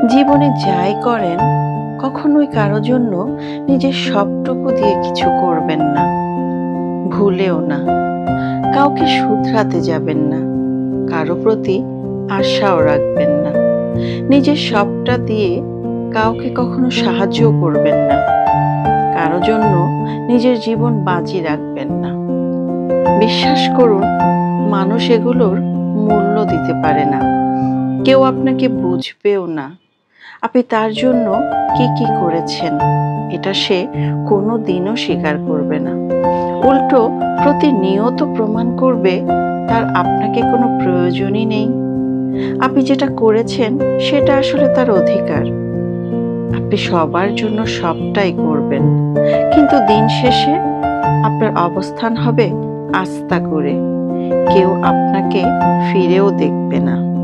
জীবনে যাই করেন, কখনোই কারো জন্য নিজের সবটুকু দিয়ে কিছু করবেন না, ভুলেও না। কাউকে শুধরাতে যাবেন না, কারো প্রতি আশাও রাখবেন না। নিজের সবটা দিয়ে কাউকে কখনো সাহায্যও করবেন না, কারো জন্য নিজের জীবন বাজি রাখবেন না। বিশ্বাস করুন, মানুষ এগুলোর মূল্য দিতে পারে না। কেউ আপনাকে বুঝবেও না। আপনি তার জন্য কি কি করেছেন, এটা সে কোনো দিনও স্বীকার করবে না। উল্টো প্রতিনিয়ত প্রমাণ করবে তার আপনাকে কোনো প্রয়োজনই নেই। আপনি যেটা করেছেন সেটা আসলে তার অধিকার। আপনি সবার জন্য সবটাই করবেন, কিন্তু দিন শেষে আপনার অবস্থান হবে আস্থা করে। কেউ আপনাকে ফিরেও দেখবে না।